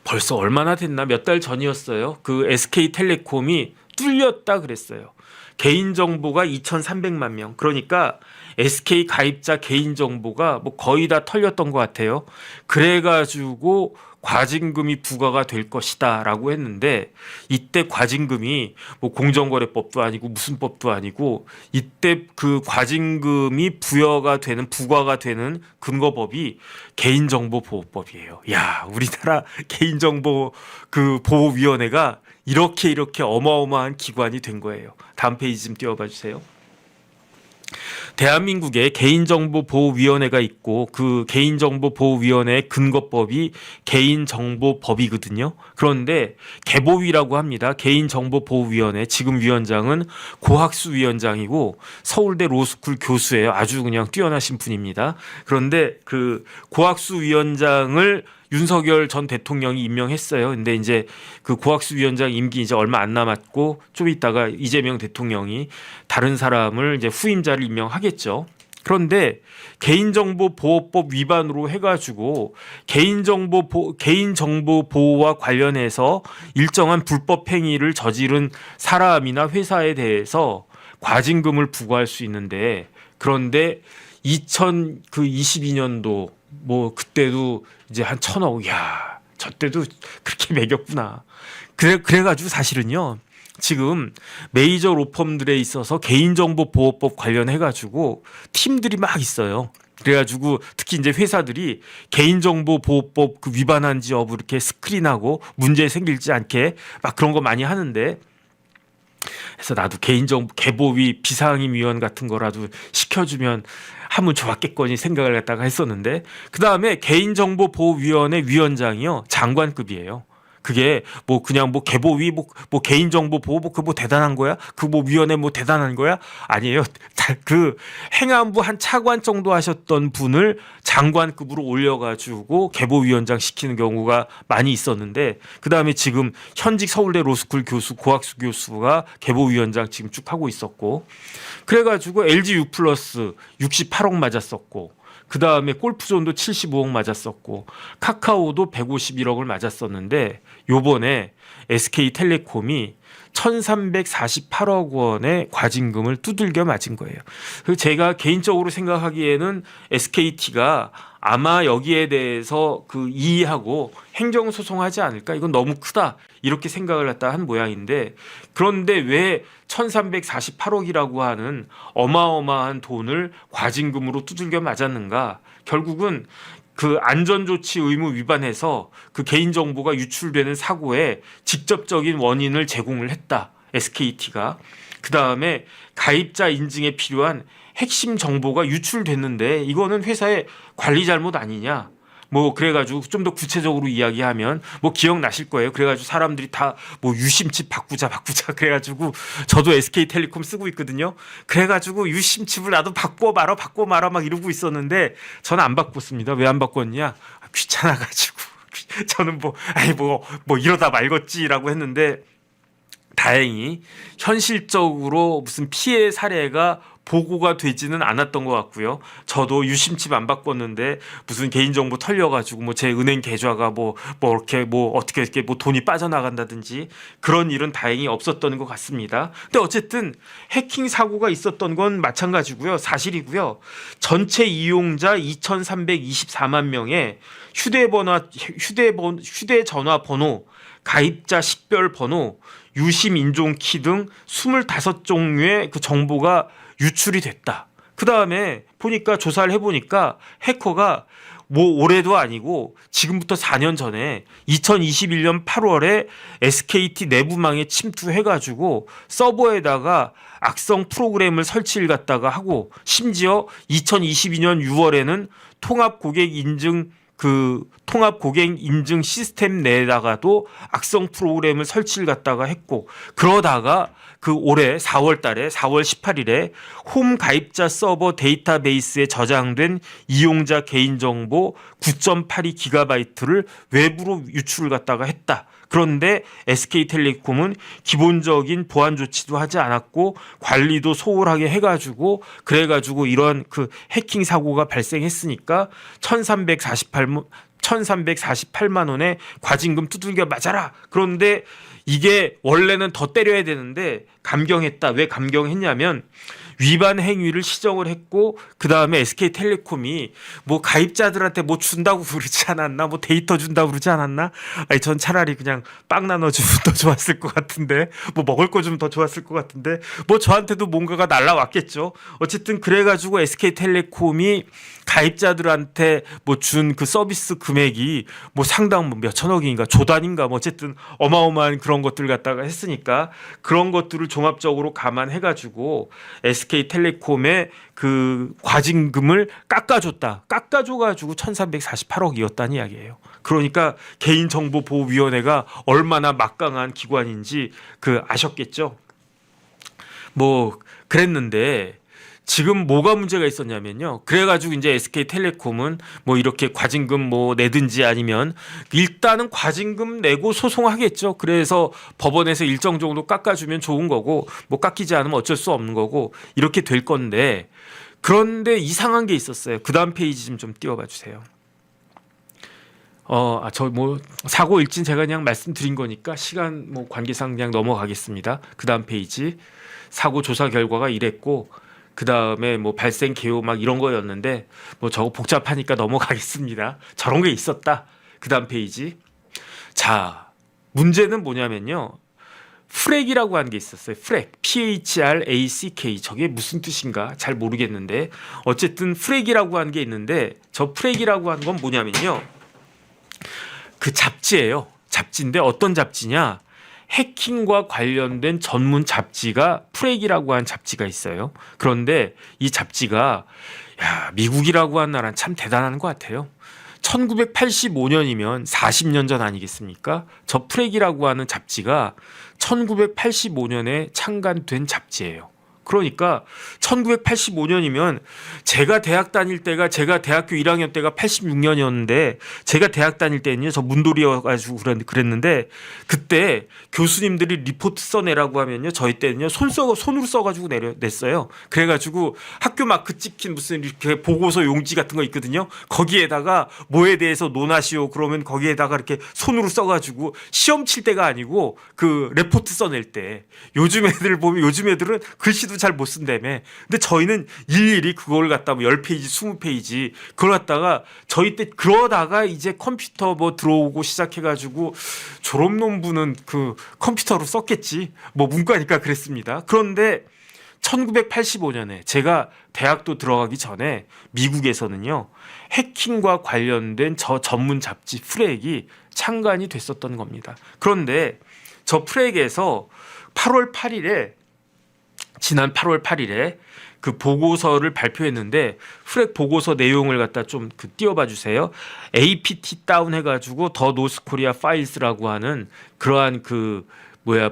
벌써 얼마나 됐나 몇 달 전이었어요. 그 SK텔레콤이 뚫렸다 그랬어요. 개인정보가 2,300만 명. 그러니까 SK 가입자 개인정보가 뭐 거의 다 털렸던 것 같아요. 그래가지고 과징금이 부과가 될 것이다 라고 했는데, 이때 과징금이 뭐 공정거래법도 아니고 무슨 법도 아니고, 이때 그 과징금이 부과가 되는 근거법이 개인정보보호법이에요. 야, 우리나라 개인정보 그 보호위원회가 이렇게 어마어마한 기관이 된 거예요. 다음 페이지 좀 띄워봐 주세요. 대한민국에 개인정보보호위원회가 있고, 그 개인정보보호위원회의 근거법이 개인정보법이거든요. 그런데 개보위라고 합니다. 개인정보보호위원회 지금 위원장은 고학수 위원장이고 서울대 로스쿨 교수예요. 아주 그냥 뛰어나신 분입니다. 그런데 그 고학수 위원장을 윤석열 전 대통령이 임명했어요. 근데 이제 그 고학수 위원장 임기 이제 얼마 안 남았고, 좀 있다가 이재명 대통령이 다른 사람을 이제 후임자를 임명하겠죠. 그런데 개인정보보호법 위반으로 해가지고 개인정보 보호와 관련해서 일정한 불법 행위를 저지른 사람이나 회사에 대해서 과징금을 부과할 수 있는데, 그런데 2022년도 뭐 그때도 이제 한 1,000억, 야, 저 때도 그렇게 매겼구나. 그래가지고 사실은요, 지금 메이저 로펌들에 있어서 개인정보보호법 관련해가지고 팀들이 막 있어요. 그래가지고 특히 이제 회사들이 개인정보보호법 그 위반한지 여부 이렇게 스크린하고 문제 생길지 않게 막 그런 거 많이 하는데, 그래서 나도 개인정보 개보위 비상임위원 같은 거라도 시켜주면 하면 좋았겠거니 생각을 갖다가 했었는데, 그 다음에 개인정보보호위원회 위원장이요, 장관급이에요. 그게 뭐 그냥 뭐 개보위 뭐 개인정보보호 그 뭐 대단한 거야? 그 뭐 위원회 뭐 대단한 거야? 아니에요. 그 행안부 한 차관 정도 하셨던 분을 장관급으로 올려가지고 개보위원장 시키는 경우가 많이 있었는데, 그 다음에 지금 현직 서울대 로스쿨 교수 고학수 교수가 개보위원장 지금 쭉 하고 있었고, 그래가지고 LG U 플러스 68억 맞았었고, 그 다음에 골프존도 75억 맞았었고, 카카오도 151억을 맞았었는데, 요번에 SK텔레콤이 1,348억 원의 과징금을 두들겨 맞은 거예요. 그래서 제가 개인적으로 생각하기에는 SKT가 아마 여기에 대해서 그 이의하고 행정소송하지 않을까, 이건 너무 크다 이렇게 생각을 갖다 한 모양인데, 그런데 왜 1,348억이라고 하는 어마어마한 돈을 과징금으로 두들겨 맞았는가? 결국은 그 안전조치 의무 위반해서 그 개인정보가 유출되는 사고에 직접적인 원인을 제공을 했다, SKT가. 그 다음에 가입자 인증에 필요한 핵심 정보가 유출됐는데, 이거는 회사의 관리 잘못 아니냐? 뭐 그래가지고 좀 더 구체적으로 이야기하면 뭐 기억나실 거예요. 그래가지고 사람들이 다 뭐 유심칩 바꾸자 그래가지고 저도 SK텔레콤 쓰고 있거든요. 그래가지고 유심칩을 나도 바꿔 말아 막 이러고 있었는데, 저는 안 바꿨습니다. 왜 안 바꿨냐? 귀찮아가지고. 저는 뭐 이러다 말겠지라고 했는데, 다행히 현실적으로 무슨 피해 사례가 보고가 되지는 않았던 것 같고요. 저도 유심칩 안 바꿨는데 무슨 개인정보 털려가지고 뭐 제 은행 계좌가 어떻게 뭐 돈이 빠져나간다든지 그런 일은 다행히 없었던 것 같습니다. 근데 어쨌든 해킹 사고가 있었던 건 마찬가지고요. 사실이고요. 전체 이용자 2,324만 명의 휴대전화 번호, 가입자 식별 번호, 유심 인종키 등 25종류의 그 정보가 유출이 됐다. 그 다음에 보니까 조사를 해보니까 해커가 뭐 올해도 아니고 지금부터 4년 전에 2021년 8월에 SKT 내부망에 침투해가지고 서버에다가 악성 프로그램을 설치를 갖다가 하고, 심지어 2022년 6월에는 통합 고객 인증 시스템 내에다가도 악성 프로그램을 설치를 갖다가 했고, 그러다가 그 올해 4월 18일에 홈 가입자 서버 데이터베이스에 저장된 이용자 개인정보 9.82GB를 외부로 유출을 갖다가 했다. 그런데 SK텔레콤은 기본적인 보안 조치도 하지 않았고 관리도 소홀하게 해가지고, 그래가지고 이런 그 해킹 사고가 발생했으니까 1348만 원의 과징금 두들겨 맞아라. 그런데 이게 원래는 더 때려야 되는데 감경했다. 왜 감경했냐면 위반 행위를 시정을 했고 그다음에 SK텔레콤이 뭐 가입자들한테 뭐 준다고 그러지 않았나? 뭐 데이터 준다고 그러지 않았나? 아니 전 차라리 그냥 빵 나눠주면 더 좋았을 것 같은데 뭐 먹을 거 좀 더 좋았을 것 같은데 뭐 저한테도 뭔가가 날라왔겠죠. 어쨌든 그래가지고 SK텔레콤이 가입자들한테 뭐 준 그 서비스 금액이 뭐 상당 뭐 몇천억인가 조단인가 뭐 어쨌든 어마어마한 그런 것들 갖다가 했으니까 그런 것들을 종합적으로 감안해가지고 SK텔레콤의 그 과징금을 깎아줘가지고 1348억이었다는 이야기예요. 그러니까 개인정보보호위원회가 얼마나 막강한 기관인지 그 아셨겠죠. 뭐 그랬는데 지금 뭐가 문제가 있었냐면요. 그래가지고 이제 SK텔레콤은 뭐 이렇게 과징금 뭐 내든지 아니면 일단은 과징금 내고 소송하겠죠. 그래서 법원에서 일정 정도 깎아주면 좋은 거고 뭐 깎이지 않으면 어쩔 수 없는 거고 이렇게 될 건데 그런데 이상한 게 있었어요. 그 다음 페이지 좀 띄워봐 주세요. 저 뭐 사고 일진 제가 그냥 말씀드린 거니까 시간 뭐 관계상 그냥 넘어가겠습니다. 그 다음 페이지 사고 조사 결과가 이랬고 그 다음에 뭐 발생 개요 막 이런 거였는데 뭐 저거 복잡하니까 넘어가겠습니다. 저런 게 있었다. 그 다음 페이지. 자, 문제는 뭐냐면요. 프랙이라고 하는 게 있었어요. 프랙, PHRACK. 저게 무슨 뜻인가 잘 모르겠는데 어쨌든 프랙이라고 하는 게 있는데 저 프랙이라고 하는 건 뭐냐면요. 그 잡지예요. 잡지인데 어떤 잡지냐? 해킹과 관련된 전문 잡지가 프랙이라고 하는 잡지가 있어요. 그런데 이 잡지가 미국이라고 하는 나라는 참 대단한 것 같아요. 1985년이면 40년 전 아니겠습니까? 저 프랙이라고 하는 잡지가 1985년에 창간된 잡지예요. 그러니까 1985년이면 제가 대학 다닐 때가 제가 대학교 1학년 때가 86년이었는데 제가 대학 다닐 때는요 저 문돌이여가지고 그랬는데 그때 교수님들이 리포트 써내라고 하면요 저희 때는요 손으로 써가지고 냈어요. 그래가지고 학교 마크 찍힌 무슨 이렇게 보고서 용지 같은 거 있거든요. 거기에다가 뭐에 대해서 논하시오 그러면 거기에다가 이렇게 손으로 써가지고 시험 칠 때가 아니고 그 레포트 써낼 때 요즘 애들 보면 요즘 애들은 글씨도 잘 못 쓴다며. 근데 저희는 일일이 그걸 갖다 뭐 10페이지, 20페이지 그걸 갖다가 저희 때 그러다가 이제 컴퓨터 뭐 들어오고 시작해가지고 졸업 논문은 그 컴퓨터로 썼겠지. 뭐 문과니까 그랬습니다. 그런데 1985년에 제가 대학도 들어가기 전에 미국에서는요 해킹과 관련된 저 전문 잡지 프랙이 창간이 됐었던 겁니다. 그런데 저 프랙에서 8월 8일에 지난 8월 8일에 그 보고서를 발표했는데 프랙 보고서 내용을 갖다 좀 그 띄워봐 주세요. APT 다운 해가지고 더 노스코리아 파일스라고 하는 그러한 그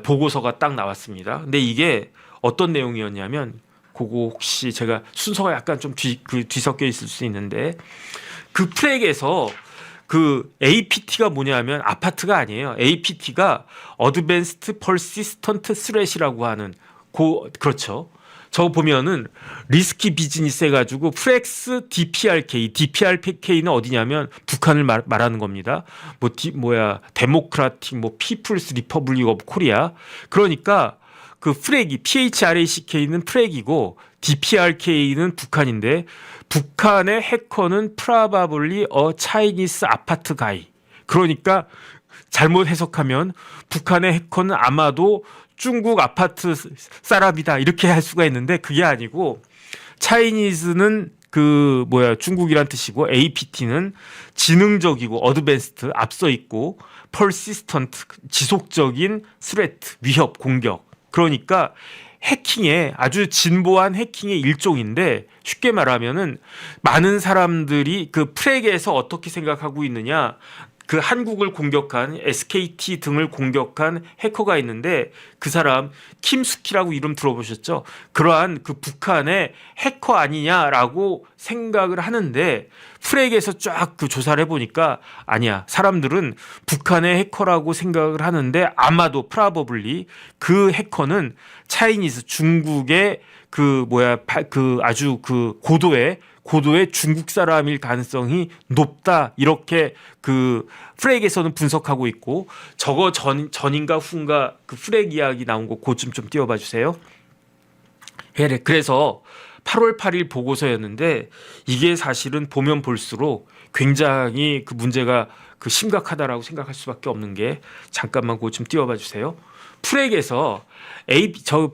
보고서가 딱 나왔습니다. 근데 이게 어떤 내용이었냐면 그거 혹시 제가 순서가 약간 좀 뒤섞여 있을 수 있는데 그 프랙에서 그 APT가 뭐냐면 아파트가 아니에요. APT가 Advanced Persistent Threat이라고 하는 그렇죠. 저 보면은 리스키 비즈니스 해가지고 프렉스 DPRK는 어디냐면 북한을 말하는 겁니다. 데모크라틱 피플스 리퍼블릭 오브 코리아. 그러니까 그 프랙이 PHRACK는 프랙이고 DPRK는 북한인데 북한의 해커는 probably a Chinese 아파트 가이. 그러니까 잘못 해석하면 북한의 해커는 아마도 중국 아파트 사람이다 이렇게 할 수가 있는데 그게 아니고 차이니즈는 중국이란 뜻이고 APT는 지능적이고 어드밴스트 앞서 있고 persistent 지속적인 threat 위협 공격 그러니까 해킹의 아주 진보한 해킹의 일종인데 쉽게 말하면은 많은 사람들이 그 프랙에서 어떻게 생각하고 있느냐 그 한국을 공격한 SKT 등을 공격한 해커가 있는데 그 사람 김숙희라고 이름 들어보셨죠? 그러한 그 북한의 해커 아니냐라고 생각을 하는데 프랙에서 쫙 그 조사를 해보니까 아니야. 사람들은 북한의 해커라고 생각을 하는데 아마도 프라버블리 그 해커는 차이니스 중국의 그 아주 그 고도의 중국 사람일 가능성이 높다 이렇게 그 프렉에서는 분석하고 있고 저거 전인가 후인가 그 프렉 이야기 나온 거 그좀 띄워봐 주세요. 그래서 8월 8일 보고서였는데 이게 사실은 보면 볼수록 굉장히 그 문제가 그 심각하다라고 생각할 수밖에 없는 게 잠깐만 그거 좀 띄워봐 주세요. 프렉에서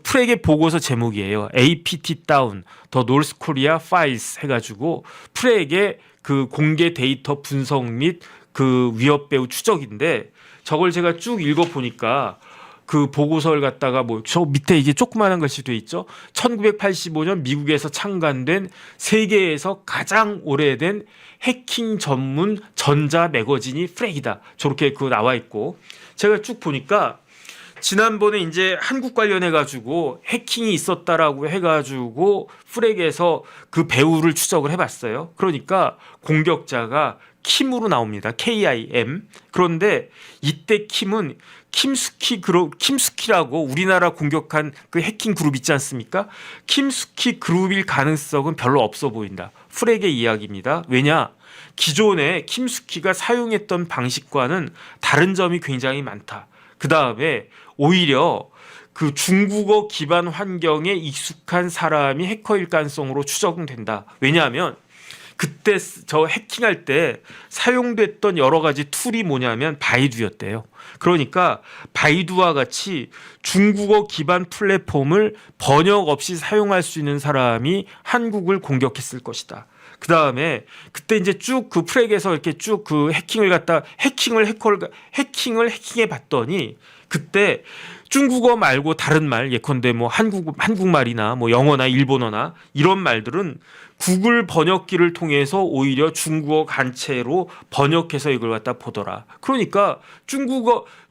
프렉의 보고서 제목이에요. APT 다운 더 노스 코리아 파일스 해가지고 프렉의 그 공개 데이터 분석 및 그 위협 배후 추적인데 저걸 제가 쭉 읽어 보니까 그 보고서를 갖다가 뭐 저 밑에 이게 조그마한 글씨 돼 있죠. 1985년 미국에서 창간된 세계에서 가장 오래된 해킹 전문 전자 매거진이 프렉이다. 저렇게 그 나와 있고 제가 쭉 보니까 지난번에 이제 한국 관련해 가지고 해킹이 있었다라고 해가지고 프렉에서 그 배후를 추적을 해봤어요. 그러니까 공격자가 킴으로 나옵니다. KIM. 그런데 이때 킴은 킴스키라고 우리나라 공격한 그 해킹 그룹 있지 않습니까? 킴스키 그룹일 가능성은 별로 없어 보인다. 프렉의 이야기입니다. 왜냐? 기존에 킴스키가 사용했던 방식과는 다른 점이 굉장히 많다. 그 다음에 오히려 그 중국어 기반 환경에 익숙한 사람이 해커일 가능성으로 추정된다. 왜냐하면 그때 저 해킹할 때 사용됐던 여러 가지 툴이 뭐냐면 바이두였대요. 그러니까 바이두와 같이 중국어 기반 플랫폼을 번역 없이 사용할 수 있는 사람이 한국을 공격했을 것이다. 그 다음에 그때 이제 쭉 그 프렉에서 이렇게 쭉 그 해킹해 봤더니 그때 중국어 말고 다른 말 예컨대 뭐 한국말이나 뭐 영어나 일본어나 이런 말들은 구글 번역기를 통해서 오히려 중국어 간체로 번역해서 이걸 갖다 보더라. 그러니까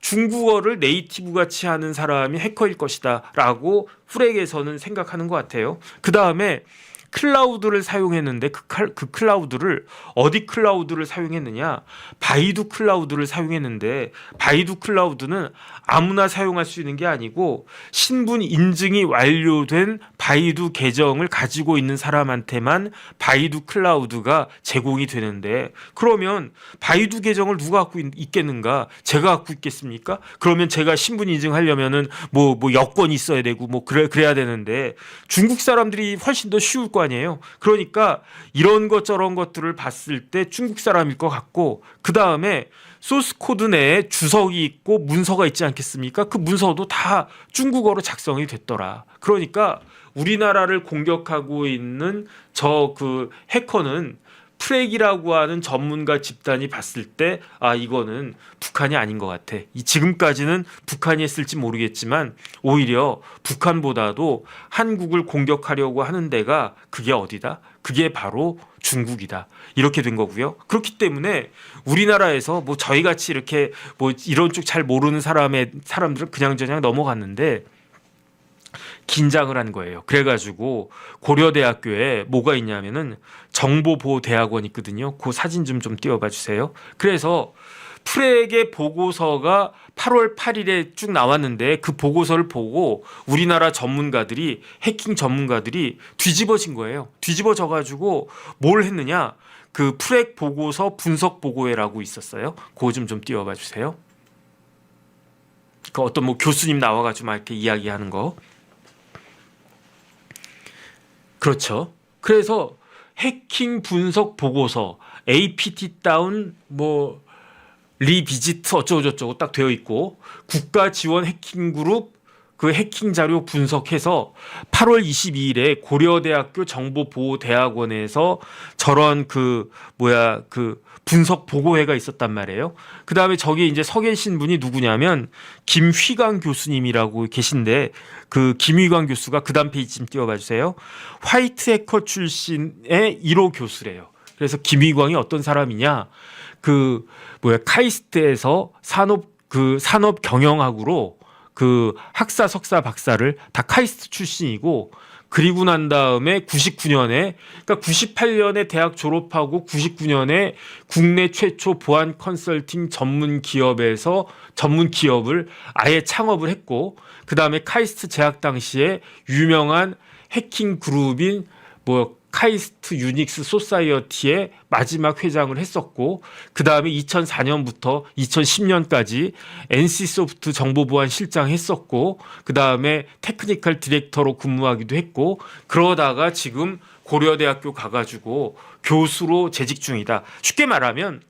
중국어를 네이티브 같이 하는 사람이 해커일 것이다라고 프렉에서는 생각하는 것 같아요. 그 다음에 클라우드를 사용했는데 그 클라우드를 어디 클라우드를 사용했느냐? 바이두 클라우드를 사용했는데 바이두 클라우드는 아무나 사용할 수 있는 게 아니고 신분 인증이 완료된 바이두 계정을 가지고 있는 사람한테만 바이두 클라우드가 제공이 되는데 그러면 바이두 계정을 누가 갖고 있겠는가? 제가 갖고 있겠습니까? 그러면 제가 신분 인증하려면은 뭐 여권이 있어야 되고 뭐 그래야 되는데 중국 사람들이 훨씬 더 쉬울 거 아니에요. 그러니까 이런 것 저런 것들을 봤을 때 중국 사람일 것 같고 그 다음에 소스 코드 내에 주석이 있고 문서가 있지 않겠습니까? 그 문서도 다 중국어로 작성이 됐더라. 그러니까 우리나라를 공격하고 있는 저 그 해커는 프렉이라고 하는 전문가 집단이 봤을 때 이거는 북한이 아닌 것 같아. 지금까지는 북한이 했을지 모르겠지만 오히려 북한보다도 한국을 공격하려고 하는 데가 그게 어디다? 그게 바로 중국이다. 이렇게 된 거고요. 그렇기 때문에 우리나라에서 뭐 저희같이 이렇게 뭐 이런 쪽 잘 모르는 사람들은 그냥저냥 넘어갔는데 긴장을 한 거예요. 그래가지고 고려대학교에 뭐가 있냐면은 정보보호대학원이 있거든요. 그 사진 좀 띄워봐 주세요. 그래서 프렉의 보고서가 8월 8일에 쭉 나왔는데 그 보고서를 보고 우리나라 전문가들이 해킹 전문가들이 뒤집어진 거예요. 뒤집어져 가지고 뭘 했느냐? 그 프렉 보고서 분석 보고회라고 있었어요. 그거 좀 띄워봐 주세요. 그 어떤 뭐 교수님 나와가지고 막 이렇게 이야기하는 거. 그렇죠. 그래서 해킹 분석 보고서 APT 다운 뭐 리비지트 어쩌고저쩌고 딱 되어 있고 국가 지원 해킹 그룹 그 해킹 자료 분석해서 8월 22일에 고려대학교 정보보호대학원에서 저런 그 분석 보고회가 있었단 말이에요. 그 다음에 저기 이제 서 계신 분이 누구냐면 김휘광 교수님이라고 계신데 그 김휘광 교수가 그 다음 페이지 좀 띄워봐 주세요. 화이트 해커 출신의 1호 교수래요. 그래서 김휘광이 어떤 사람이냐? 카이스트에서 산업 경영학으로 그 학사, 석사, 박사를 다 카이스트 출신이고 그리고 난 다음에 99년에 그러니까 98년에 대학 졸업하고 99년에 국내 최초 보안 컨설팅 전문 기업을 아예 창업을 했고 그 다음에 카이스트 재학 당시에 유명한 해킹 그룹인 뭐 카이스트 유닉스 소사이어티의 마지막 회장을 했었고, 그 다음에 2004년부터 2010년까지 NC소프트 정보보안 실장 했었고, 그 다음에 테크니컬 디렉터로 근무하기도 했고, 그러다가 지금 고려대학교 가가지고 교수로 재직 중이다. 쉽게 말하면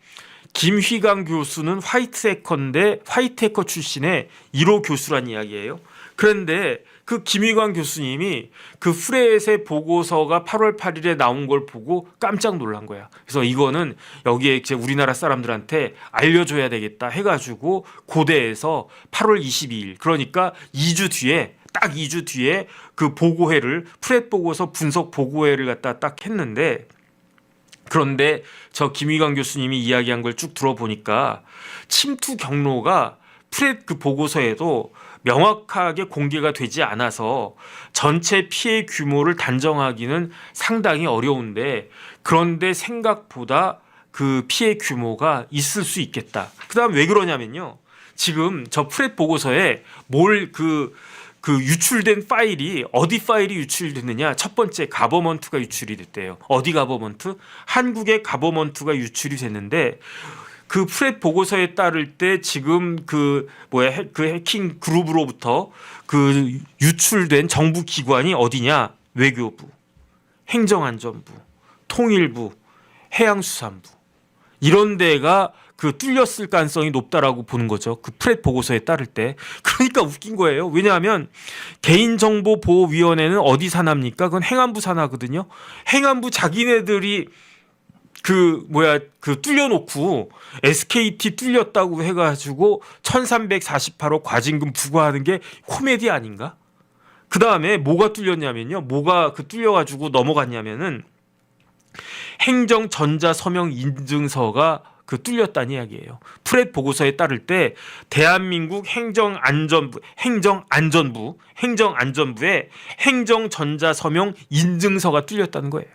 김휘강 교수는 화이트해커인데 화이트해커 출신의 1호 교수란 이야기예요. 그런데 그 김휘광 교수님이 그 프렛의 보고서가 8월 8일에 나온 걸 보고 깜짝 놀란 거야. 그래서 이거는 여기에 이제 우리나라 사람들한테 알려줘야 되겠다 해가지고 고대에서 8월 22일, 그러니까 2주 뒤에, 딱 2주 뒤에 그 보고회를, 프렛 보고서 분석 보고회를 갖다 딱 했는데, 그런데 저 김휘광 교수님이 이야기한 걸 쭉 들어보니까 침투 경로가 프렛 그 보고서에도 명확하게 공개가 되지 않아서 전체 피해 규모를 단정하기는 상당히 어려운데, 그런데 생각보다 그 피해 규모가 있을 수 있겠다. 그다음 왜 그러냐면요, 지금 저 프렛 보고서에 그 유출된 파일이, 어디 파일이 유출됐느냐, 첫 번째 가버먼트가 유출이 됐대요. 어디 가버먼트? 한국의 가버먼트가 유출이 됐는데, 그 프렛 보고서에 따를 때 지금 그 해킹 그룹으로부터 그 유출된 정부 기관이 어디냐? 외교부, 행정안전부, 통일부, 해양수산부, 이런 데가 그 뚫렸을 가능성이 높다라고 보는 거죠. 그 프렛 보고서에 따를 때. 그러니까 웃긴 거예요. 왜냐하면 개인정보보호위원회는 어디 산합니까? 그건 행안부 산하거든요. 행안부 자기네들이 그 뚫려놓고 SKT 뚫렸다고 해가지고 1348억 과징금 부과하는 게 코미디 아닌가? 그 다음에 뭐가 뚫렸냐면요, 뭐가 뚫려가지고 넘어갔냐면은 행정전자서명 인증서가 뚫렸다는 이야기예요. 프렛 보고서에 따를 때 대한민국 행정안전부의 행정전자서명 인증서가 뚫렸다는 거예요.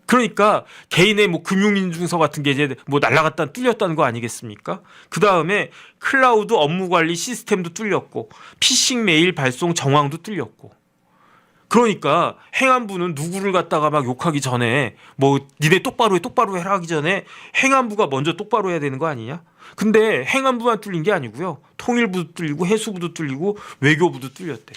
그러니까 개인의 뭐 금융인증서 같은 게 이제 뭐 날라갔다 뚫렸다는 거 아니겠습니까? 그 다음에 클라우드 업무관리 시스템도 뚫렸고, 피싱 메일 발송 정황도 뚫렸고. 그러니까 행안부는 누구를 갖다가 막 욕하기 전에, 뭐 니네 똑바로 해라 하기 전에 행안부가 먼저 똑바로 해야 되는 거 아니냐? 근데 행안부만 뚫린 게 아니고요, 통일부도 뚫리고 해수부도 뚫리고 외교부도 뚫렸대.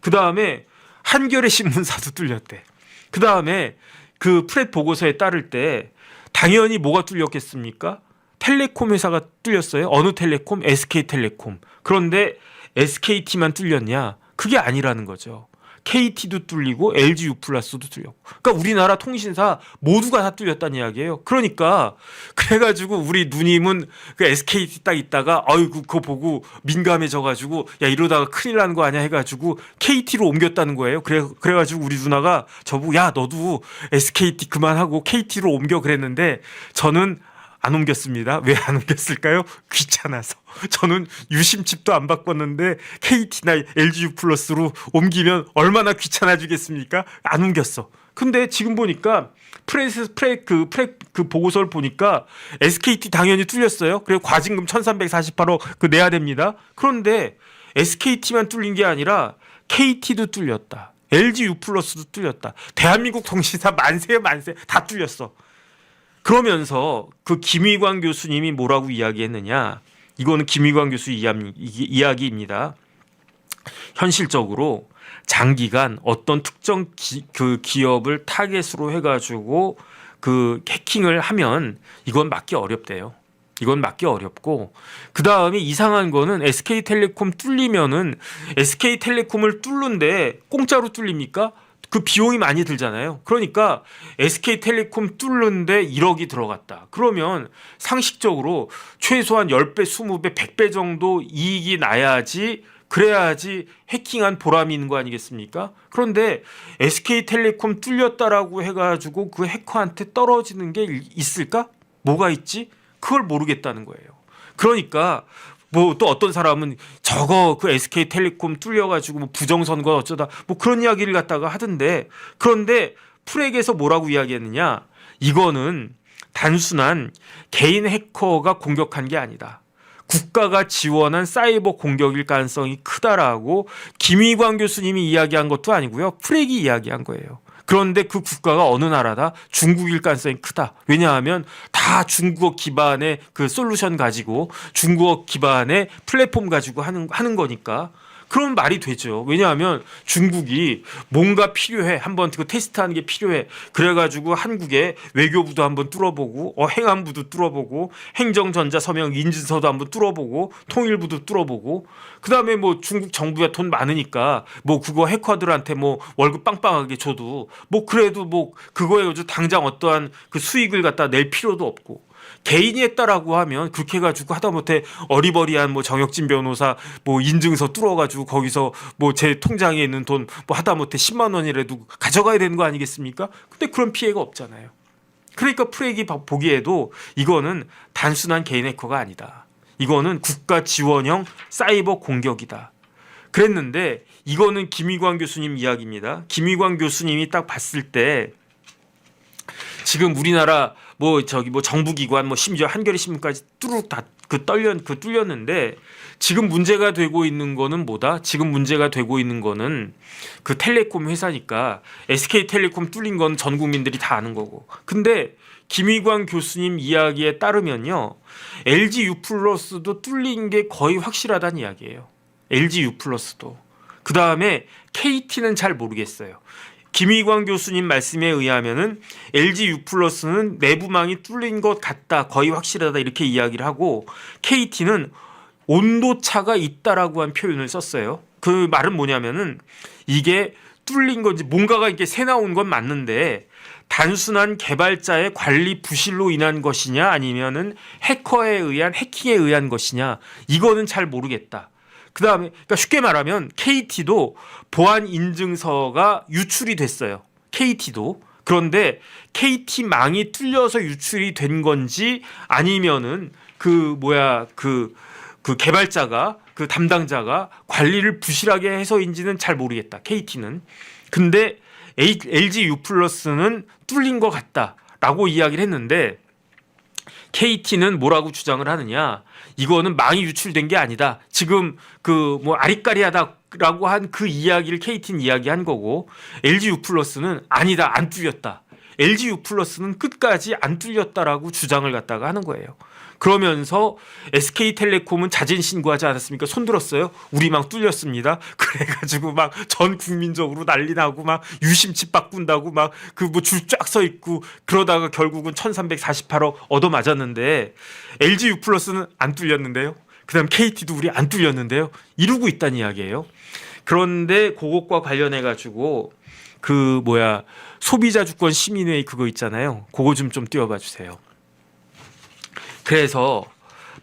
그 다음에 한겨레 신문사도 뚫렸대. 그 다음에 그 프렛 보고서에 따를 때 당연히 뭐가 뚫렸겠습니까? 텔레콤 회사가 뚫렸어요. 어느 텔레콤? SK텔레콤. 그런데 SKT만 뚫렸냐? 그게 아니라는 거죠. KT도 뚫리고 LG U+도 뚫렸고. 그러니까 우리나라 통신사 모두가 다 뚫렸다는 이야기예요. 그러니까 그래가지고 우리 누님은 그 SKT 딱 있다가 아이고 그거 보고 민감해져가지고 야 이러다가 큰일 나는 거 아니야 해가지고 KT로 옮겼다는 거예요. 그래가지고 우리 누나가 저보고 야 너도 SKT 그만하고 KT로 옮겨 그랬는데 저는 안 옮겼습니다. 왜 안 옮겼을까요? 귀찮아서. 저는 유심칩도 안 바꿨는데 KT나 LG U+로 옮기면 얼마나 귀찮아지겠습니까? 안 옮겼어. 근데 지금 보니까 프렛 그 보고서를 보니까 SKT 당연히 뚫렸어요. 그리고 과징금 1348억 그 내야 됩니다. 그런데 SKT만 뚫린 게 아니라 KT도 뚫렸다. LG U+도 뚫렸다. 대한민국 통신사 만세 다 뚫렸어. 그러면서 그 김휘광 교수님이 뭐라고 이야기했느냐? 이거는 김휘광 교수 이야기입니다. 현실적으로 장기간 어떤 특정 기업을 타겟으로 해가지고 그 해킹을 하면 이건 막기 어렵대요. 이건 막기 어렵고, 그 다음에 이상한 거는 SK텔레콤 뚫리면은 SK텔레콤을 뚫는데 공짜로 뚫립니까? 그 비용이 많이 들잖아요. 그러니까 SK텔레콤 뚫는데 1억이 들어갔다. 그러면 상식적으로 최소한 10배, 20배, 100배 정도 이익이 나야지, 그래야지 해킹한 보람이 있는 거 아니겠습니까? 그런데 SK텔레콤 뚫렸다라고 해가지고 그 해커한테 떨어지는 게 있을까? 뭐가 있지? 그걸 모르겠다는 거예요. 그러니까 뭐 또 어떤 사람은 저거 그 SK텔레콤 뚫려가지고 뭐 부정선거 어쩌다 뭐 그런 이야기를 갖다가 하던데, 그런데 프렉에서 뭐라고 이야기했느냐? 이거는 단순한 개인 해커가 공격한 게 아니다. 국가가 지원한 사이버 공격일 가능성이 크다라고 김의광 교수님이 이야기한 것도 아니고요. 프렉이 이야기한 거예요. 그런데 그 국가가 어느 나라다? 중국일 가능성이 크다. 왜냐하면 다 중국어 기반의 그 솔루션 가지고 중국어 기반의 플랫폼 가지고 하는 거니까. 그런 말이 되죠. 왜냐하면 중국이 뭔가 필요해. 한번 그 테스트하는 게 필요해. 그래가지고 한국에 외교부도 한번 뚫어보고 행안부도 뚫어보고 행정전자 서명 인증서도 한번 뚫어보고 통일부도 뚫어보고 그다음에 뭐 중국 정부가 돈 많으니까 뭐 그거 해커들한테 뭐 월급 빵빵하게 줘도 뭐 그래도 뭐 그거에 당장 어떠한 그 수익을 갖다 낼 필요도 없고 개인이 했다라고 하면 그렇게 해가지고 하다못해 어리버리한 뭐 정혁진 변호사 뭐 인증서 뚫어가지고 거기서 뭐 제 통장에 있는 돈 뭐 하다못해 10만 원이라도 가져가야 되는 거 아니겠습니까? 근데 그런 피해가 없잖아요. 그러니까 프렉이 보기에도 이거는 단순한 개인 해커가 아니다. 이거는 국가 지원형 사이버 공격이다. 그랬는데 이거는 김의광 교수님 이야기입니다. 김의광 교수님이 딱 봤을 때 지금 우리나라 뭐 정부기관 뭐 심지어 한겨레 신문까지 뚜룩 다 뚫렸는데 지금 문제가 되고 있는 거는 뭐다? 지금 문제가 되고 있는 거는 그 텔레콤 회사니까 SK텔레콤 뚫린 건 전 국민들이 다 아는 거고. 근데 김의광 교수님 이야기에 따르면요. LG U+도 뚫린 게 거의 확실하다는 이야기예요. LG U+도. 그다음에 KT는 잘 모르겠어요. 김의광 교수님 말씀에 의하면은 LG U+는 내부망이 뚫린 것 같다, 거의 확실하다 이렇게 이야기를 하고 KT는 온도차가 있다라고 한 표현을 썼어요. 그 말은 뭐냐면은 이게 뚫린 건지 뭔가가 이렇게 새 나온 건 맞는데 단순한 개발자의 관리 부실로 인한 것이냐 아니면은 해커에 의한 해킹에 의한 것이냐 이거는 잘 모르겠다. 그다음에 그러니까 쉽게 말하면 KT도 보안 인증서가 유출이 됐어요. KT도. 그런데 KT망이 뚫려서 유출이 된 건지 아니면은 그 개발자가 그 담당자가 관리를 부실하게 해서인지는 잘 모르겠다. KT는. 근데 LG U+는 뚫린 것 같다라고 이야기를 했는데 KT는 뭐라고 주장을 하느냐? 이거는 망이 유출된 게 아니다. 지금 그 뭐 아리까리하다라고 한 그 이야기를 KT는 이야기한 거고 LG U+는 아니다, 안 뚫렸다. LG U+는 끝까지 안 뚫렸다라고 주장을 갖다가 하는 거예요. 그러면서 SK텔레콤은 자진 신고하지 않았습니까? 손들었어요. 우리 망 뚫렸습니다. 그래가지고 막 전 국민적으로 난리 나고 막 유심칩 바꾼다고 막 그 뭐 줄 쫙 서 있고 그러다가 결국은 1348억 얻어맞았는데 LG U+는 안 뚫렸는데요. 그다음 KT도 우리 안 뚫렸는데요. 이러고 있다는 이야기예요. 그런데 그것과 관련해 가지고 그 소비자 주권 시민회의 그거 있잖아요. 그거 좀 띄워봐 주세요. 그래서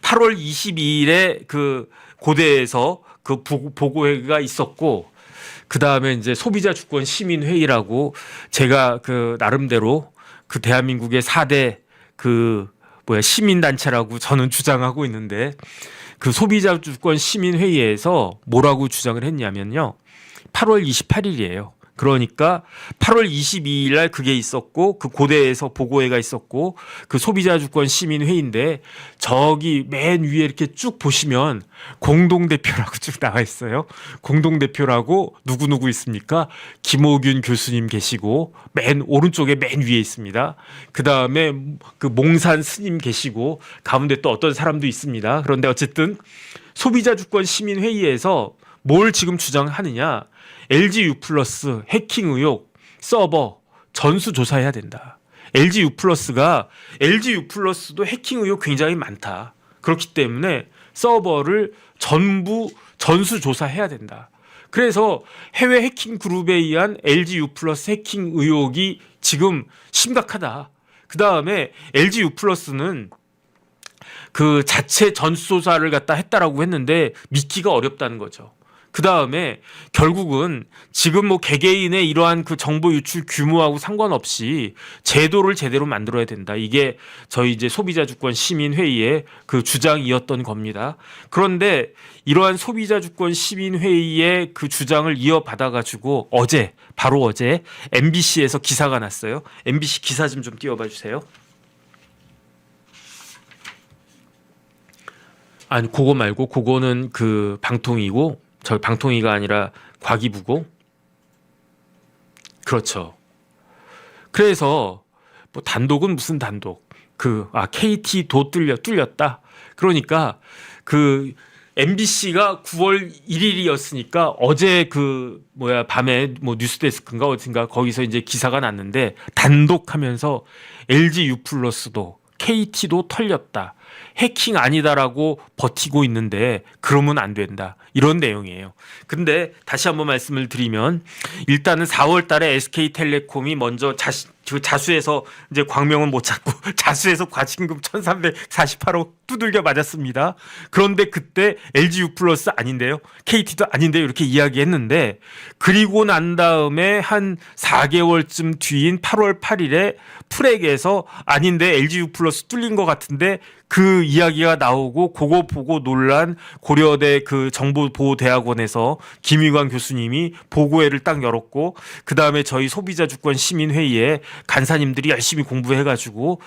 8월 22일에 그 고대에서 그 보고회가 있었고 그 다음에 이제 소비자 주권 시민 회의라고 제가 그 나름대로 그 대한민국의 4대 그 시민 단체라고 저는 주장하고 있는데 그 소비자 주권 시민 회의에서 뭐라고 주장을 했냐면요. 8월 28일이에요. 그러니까 8월 22일 날 그게 있었고 그 고대에서 보고회가 있었고 그 소비자 주권 시민 회의인데 저기 맨 위에 이렇게 쭉 보시면 공동대표라고 쭉 나와 있어요. 공동대표라고 누구 있습니까? 김호균 교수님 계시고 맨 오른쪽에 맨 위에 있습니다. 그다음에 그 몽산 스님 계시고 가운데 또 어떤 사람도 있습니다. 그런데 어쨌든 소비자 주권 시민 회의에서 뭘 지금 주장하느냐? LG U+ 해킹 의혹 서버 전수 조사해야 된다. LG U+도 해킹 의혹 굉장히 많다. 그렇기 때문에 서버를 전부 전수 조사해야 된다. 그래서 해외 해킹 그룹에 의한 LG U+ 해킹 의혹이 지금 심각하다. 그 다음에 LG U+는 그 자체 전수조사를 갖다 했다라고 했는데 믿기가 어렵다는 거죠. 그 다음에 결국은 지금 뭐 개개인의 이러한 그 정보 유출 규모하고 상관없이 제도를 제대로 만들어야 된다. 이게 저희 이제 소비자 주권 시민 회의의 그 주장이었던 겁니다. 그런데 이러한 소비자 주권 시민 회의의 그 주장을 이어받아 가지고 바로 어제 MBC에서 기사가 났어요. MBC 기사 좀 띄워봐 주세요. 아니 그거 말고 그거는 그 방통위고 저 방통위가 아니라 과기부고 그렇죠. 그래서 뭐 단독은 무슨 단독 KT도 뚫렸다. 그러니까 그 MBC가 9월 1일이었으니까 어제 밤에 뭐 뉴스데스크인가 어딘가 거기서 이제 기사가 났는데 단독하면서 LG U+도 KT도 털렸다. 해킹 아니다라고 버티고 있는데 그러면 안 된다. 이런 내용이에요. 근데 다시 한번 말씀을 드리면 일단은 4월 달에 SK텔레콤이 먼저 자수해서 이제 광명은 못 찾고 자수해서 과징금 1,348억 두들겨 맞았습니다. 그런데 그때 LG U+ 아닌데요. KT도 아닌데요. 이렇게 이야기했는데 그리고 난 다음에 한 4개월쯤 뒤인 8월 8일에 프렉에서 아닌데 LG U+ 뚫린 것 같은데 그 이야기가 나오고 그거 보고 놀란 고려대 그 정보보호대학원에서 김의관 교수님이 보고회를 딱 열었고 그 다음에 저희 소비자주권시민회의에 간사님들이 열심히 공부해가지고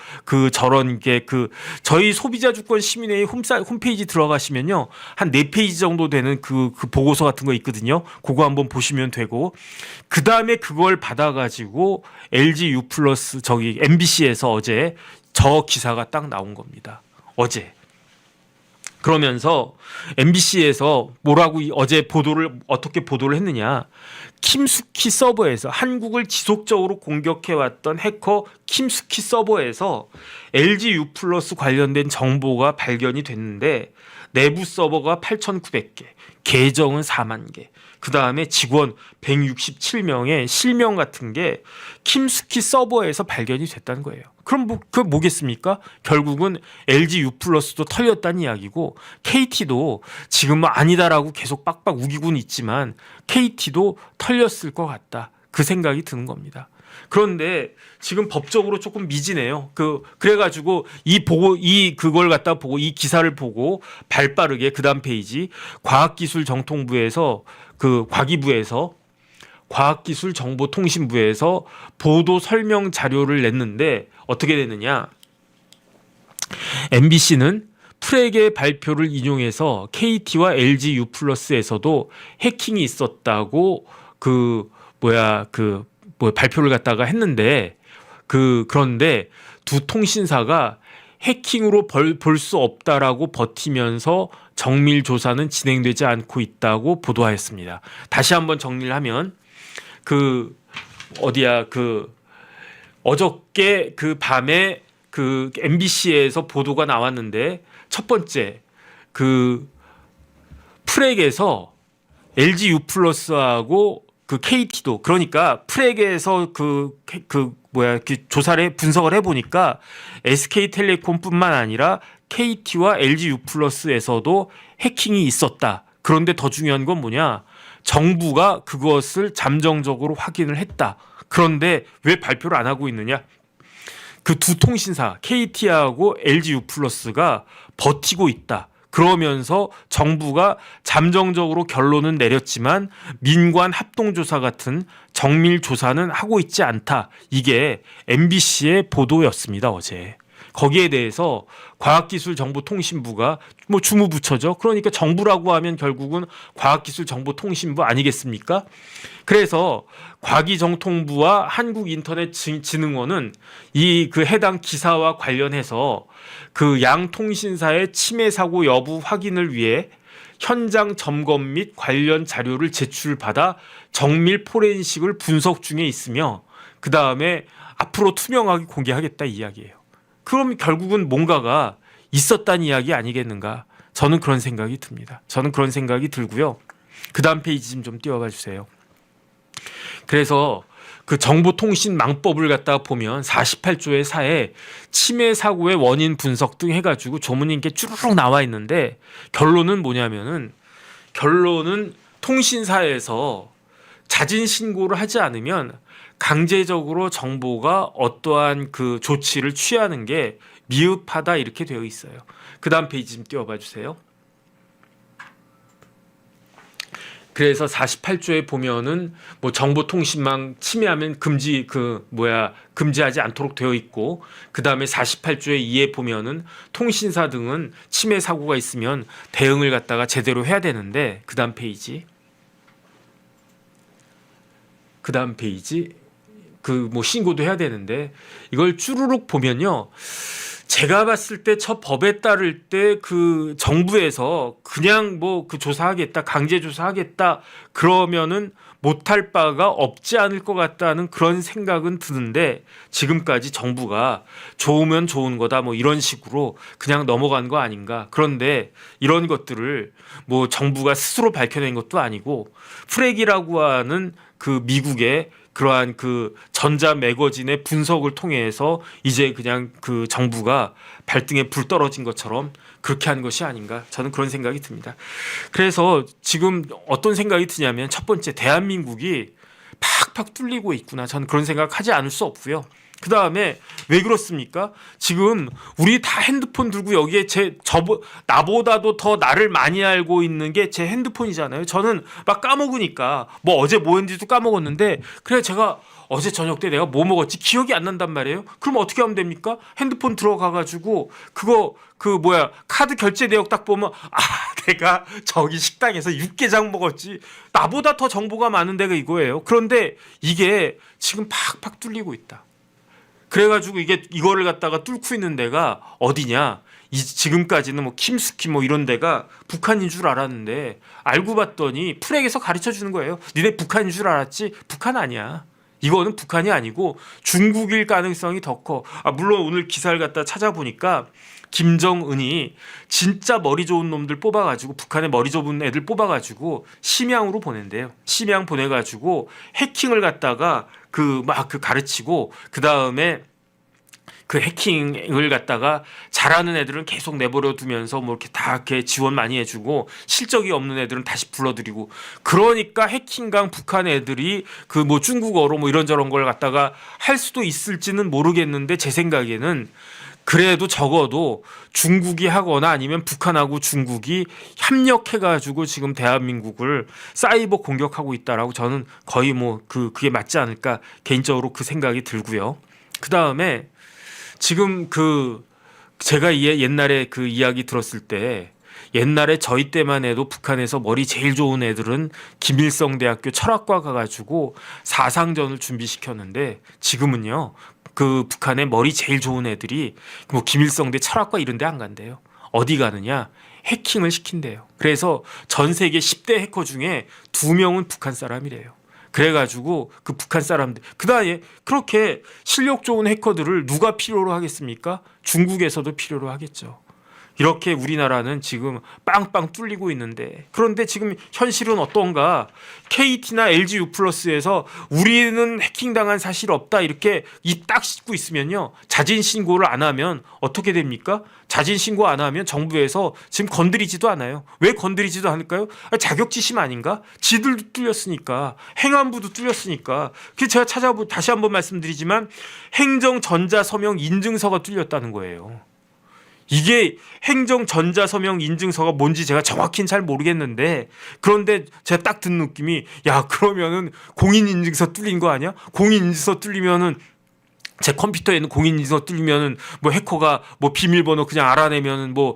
저희 소비자주권시민회의 홈페이지 들어가시면요 한 4페이지 정도 되는 그 보고서 같은 거 있거든요. 그거 한번 보시면 되고 그 다음에 그걸 받아가지고 LG U+ MBC에서 어제 저 기사가 딱 나온 겁니다. 어제. 그러면서 MBC에서 뭐라고 어제 어떻게 보도를 했느냐. 킴스키 서버에서 한국을 지속적으로 공격해왔던 해커 킴스키 서버에서 LG U+ 관련된 정보가 발견이 됐는데 내부 서버가 8,900개, 계정은 4만 개. 그 다음에 직원 167명의 실명 같은 게 킴스키 서버에서 발견이 됐다는 거예요. 그럼 그게 뭐겠습니까? 결국은 LG U+도 털렸다는 이야기고 KT도 지금은 아니다라고 계속 빡빡 우기고는 있지만 KT도 털렸을 것 같다. 그 생각이 드는 겁니다. 그런데 지금 법적으로 조금 미지네요. 그래가지고 그걸 갖다 보고 이 기사를 보고 발빠르게 그다음 페이지 과학기술정통부에서 과기부에서 과학기술정보통신부에서 보도 설명 자료를 냈는데 어떻게 됐느냐? MBC는 프렉의 발표를 인용해서 KT와 LG U+에서도 해킹이 있었다고 발표를 갖다가 했는데 그런데 두 통신사가 해킹으로 볼 수 없다라고 버티면서 정밀 조사는 진행되지 않고 있다고 보도하였습니다. 다시 한번 정리를 하면 어저께 밤에 MBC에서 보도가 나왔는데 첫 번째 프렉에서 LG U+하고 KT도 그러니까 프렉에서 조사를 분석을 해보니까 SK텔레콤뿐만 아니라 KT와 LG U+에서도 해킹이 있었다. 그런데 더 중요한 건 뭐냐? 정부가 그것을 잠정적으로 확인을 했다. 그런데 왜 발표를 안 하고 있느냐? 그 두 통신사 KT하고 LG U+가 버티고 있다. 그러면서 정부가 잠정적으로 결론은 내렸지만 민관 합동조사 같은 정밀 조사는 하고 있지 않다. 이게 MBC의 보도였습니다. 어제. 거기에 대해서 과학기술정보통신부가 주무부처죠. 그러니까 정부라고 하면 결국은 과학기술정보통신부 아니겠습니까? 그래서 과기정통부와 한국인터넷진흥원은 해당 기사와 관련해서 양 통신사의 침해 사고 여부 확인을 위해 현장 점검 및 관련 자료를 제출받아 정밀 포렌식을 분석 중에 있으며 그 다음에 앞으로 투명하게 공개하겠다 이 이야기예요. 그럼 결국은 뭔가가 있었다는 이야기 아니겠는가? 저는 그런 생각이 듭니다. 저는 그런 생각이 들고요. 그 다음 페이지 좀 띄워봐 주세요. 그래서 정보통신망법을 갖다가 보면 48조의 사에 침해 사고의 원인 분석 등 해가지고 조문이 이렇게 쭈르륵 나와 있는데 결론은 뭐냐면은 통신사에서 자진 신고를 하지 않으면 강제적으로 정보가 어떠한 조치를 취하는 게 미흡하다 이렇게 되어 있어요. 그 다음 페이지 좀 띄워봐 주세요. 그래서 48조에 보면은 뭐 정보통신망 침해하면 금지하지 않도록 되어 있고, 그 다음에 48조의 2에 보면은 통신사 등은 침해 사고가 있으면 대응을 갖다가 제대로 해야 되는데, 그 다음 페이지 뭐 신고도 해야 되는데, 이걸 쭈루룩 보면요, 제가 봤을 때 저 법에 따를 때 그 정부에서 그냥 뭐 그 조사하겠다, 강제 조사하겠다 그러면은 못할 바가 없지 않을 것 같다는 그런 생각은 드는데, 지금까지 정부가 좋으면 좋은 거다 뭐 이런 식으로 그냥 넘어간 거 아닌가. 그런데 이런 것들을 뭐 정부가 스스로 밝혀낸 것도 아니고, 프렉이라고 하는 그 미국의 그러한 그 전자 매거진의 분석을 통해서 이제 그냥 그 정부가 발등에 불 떨어진 것처럼 그렇게 한 것이 아닌가, 저는 그런 생각이 듭니다. 그래서 지금 어떤 생각이 드냐면, 첫 번째, 대한민국이 팍팍 뚫리고 있구나, 저는 그런 생각하지 않을 수 없고요. 그 다음에 왜 그렇습니까? 지금 우리 다 핸드폰 들고 여기에 나보다도 더 나를 많이 알고 있는 게 제 핸드폰이잖아요. 저는 막 까먹으니까 뭐 어제 뭐 했는지도 까먹었는데, 그래 제가 어제 저녁 때 내가 뭐 먹었지 기억이 안 난단 말이에요. 그럼 어떻게 하면 됩니까? 핸드폰 들어가가지고 그거 카드 결제 내역 딱 보면, 내가 저기 식당에서 육개장 먹었지, 나보다 더 정보가 많은 데가 이거예요. 그런데 이게 지금 팍팍 뚫리고 있다. 그래가지고 이거를 갖다가 뚫고 있는 데가 어디냐? 지금까지는 뭐 킴스키 뭐 이런 데가 북한인 줄 알았는데, 알고 봤더니 프렉에서 가르쳐 주는 거예요. 니네 북한인 줄 알았지? 북한 아니야. 이거는 북한이 아니고 중국일 가능성이 더 커. 물론 오늘 기사를 갖다 찾아보니까 김정은이 진짜 머리 좋은 놈들 뽑아가지고, 북한의 머리 좋은 애들 뽑아가지고 심양으로 보낸대요. 심양 보내가지고 해킹을 갖다가 가르치고, 그 다음에 그 해킹을 갖다가 잘하는 애들은 계속 내버려 두면서 뭐 이렇게 지원 많이 해주고, 실적이 없는 애들은 다시 불러들이고, 그러니까 해킹강 북한 애들이 그 뭐 중국어로 뭐 이런저런 걸 갖다가 할 수도 있을지는 모르겠는데, 제 생각에는 그래도 적어도 중국이 하거나 아니면 북한하고 중국이 협력해가지고 지금 대한민국을 사이버 공격하고 있다라고 저는 거의 그게 맞지 않을까, 개인적으로 그 생각이 들고요. 그 다음에 지금 제가 옛날에 그 이야기 들었을 때, 옛날에 저희 때만 해도 북한에서 머리 제일 좋은 애들은 김일성 대학교 철학과 가가지고 사상전을 준비시켰는데, 지금은요, 그 북한의 머리 제일 좋은 애들이 뭐 김일성대 철학과 이런 데 안 간대요. 어디 가느냐? 해킹을 시킨대요. 그래서 전 세계 10대 해커 중에 2명은 북한 사람이래요. 그래가지고 그 북한 사람들, 그다음에 그렇게 실력 좋은 해커들을 누가 필요로 하겠습니까? 중국에서도 필요로 하겠죠. 이렇게 우리나라는 지금 빵빵 뚫리고 있는데, 그런데 지금 현실은 어떤가? KT나 LG U+에서 우리는 해킹당한 사실 없다 이렇게 입 딱 씻고 있으면요, 자진 신고를 안 하면 어떻게 됩니까? 자진 신고 안 하면 정부에서 지금 건드리지도 않아요. 왜 건드리지도 않을까요? 자격지심 아닌가? 지들도 뚫렸으니까, 행안부도 뚫렸으니까. 그래서 제가 다시 한번 말씀드리지만, 행정전자서명 인증서가 뚫렸다는 거예요. 이게 행정전자서명 인증서가 뭔지 제가 정확히는 잘 모르겠는데, 그런데 제가 딱 든 느낌이, 그러면은 공인인증서 뚫린 거 아니야? 공인인증서 뚫리면은, 제 컴퓨터에 있는 공인인증서 뚫리면은 뭐 해커가 뭐 비밀번호 그냥 알아내면은 뭐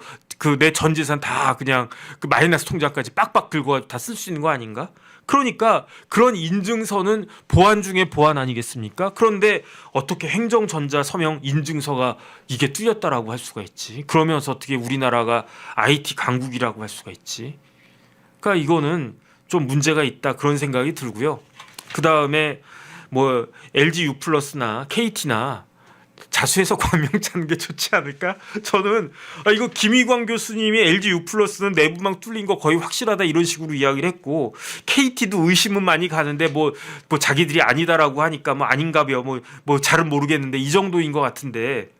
내 전 재산 다 그냥 그 마이너스 통장까지 빡빡 긁어 다 쓸 수 있는 거 아닌가? 그러니까 그런 인증서는 보안 중에 보안 아니겠습니까? 그런데 어떻게 행정전자서명 인증서가 이게 뚫렸다라고 할 수가 있지? 그러면서 어떻게 우리나라가 IT 강국이라고 할 수가 있지? 그러니까 이거는 좀 문제가 있다, 그런 생각이 들고요. 그 다음에 뭐 LG U+나 KT나 자수해서 광명 찾는 게 좋지 않을까? 저는 이거 김희광 교수님이 LG U+는 내부망 뚫린 거 거의 확실하다 이런 식으로 이야기를 했고, KT도 의심은 많이 가는데 뭐 자기들이 아니다라고 하니까 뭐 아닌가벼 뭐 잘은 모르겠는데 이 정도인 것 같은데,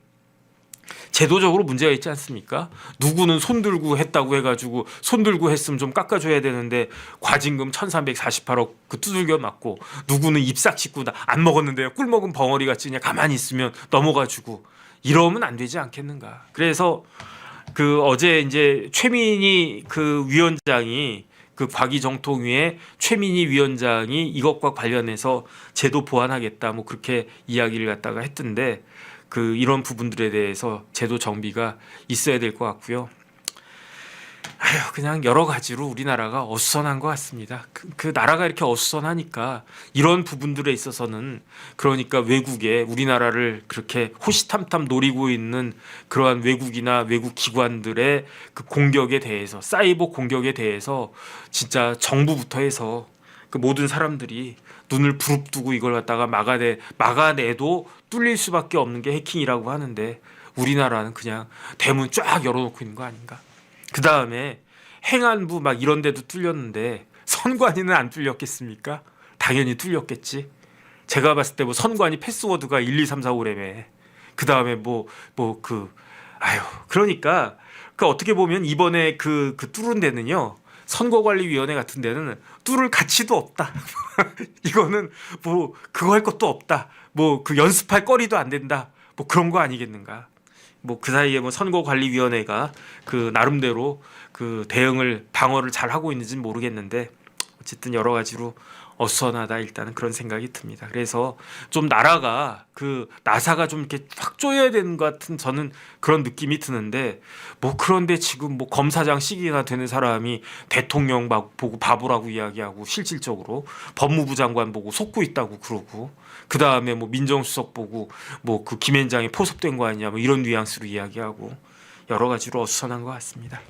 제도적으로 문제가 있지 않습니까? 누구는 손 들고 했다고 해가지고 손 들고 했으면 좀 깎아줘야 되는데 과징금 1348억 그 두들겨 맞고, 누구는 입싹 씻고 안 먹었는데 꿀 먹은 벙어리 같이 그냥 가만히 있으면 넘어가지고, 이러면 안 되지 않겠는가. 그래서 어제 이제 최민희 그 위원장이 그 과기정통위의 최민희 위원장이 이것과 관련해서 제도 보완하겠다 뭐 그렇게 이야기를 갖다가 했던데 그 이런 부분들에 대해서 제도 정비가 있어야 될 것 같고요. 아휴, 그냥 여러 가지로 우리나라가 어수선한 것 같습니다. 그 나라가 이렇게 어수선하니까 이런 부분들에 있어서는 그러니까 외국에 우리나라를 그렇게 호시탐탐 노리고 있는 그러한 외국이나 외국 기관들의 그 공격에 대해서 사이버 공격에 대해서 진짜 정부부터 해서 그 모든 사람들이 눈을 부릅뜨고 이걸 갖다가 막아내도 뚫릴 수밖에 없는 게 해킹이라고 하는데 우리나라는 그냥 대문 쫙 열어놓고 있는 거 아닌가? 그 다음에 행안부 막 이런 데도 뚫렸는데 선관위는 안 뚫렸겠습니까? 당연히 뚫렸겠지. 제가 봤을 때 뭐 선관위 패스워드가 1, 2, 3, 4, 5래매. 그 다음에 아유 그러니까 그 어떻게 보면 이번에 그 뚫은 데는요. 선거관리위원회 같은 데는 뚫을 가치도 없다. 이거는 뭐 그거 할 것도 없다. 뭐 그 연습할 거리도 안 된다. 뭐 그런 거 아니겠는가? 뭐 그 사이에 뭐 선거관리위원회가 그 나름대로 그 대응을 방어를 잘 하고 있는지는 모르겠는데 어쨌든 여러 가지로 어수선하다 일단은 그런 생각이 듭니다. 그래서 좀 나라가 그 나사가 좀 이렇게 확 조여야 되는 것 같은 저는 그런 느낌이 드는데 뭐 그런데 지금 뭐 검사장 시기가 되는 사람이 대통령 보고 바보라고 이야기하고 실질적으로 법무부 장관 보고 속고 있다고 그러고 그 다음에 뭐 민정수석 보고 뭐 그 김앤장이 포섭된 거 아니냐 뭐 이런 뉘앙스로 이야기하고 여러 가지로 어수선한 것 같습니다.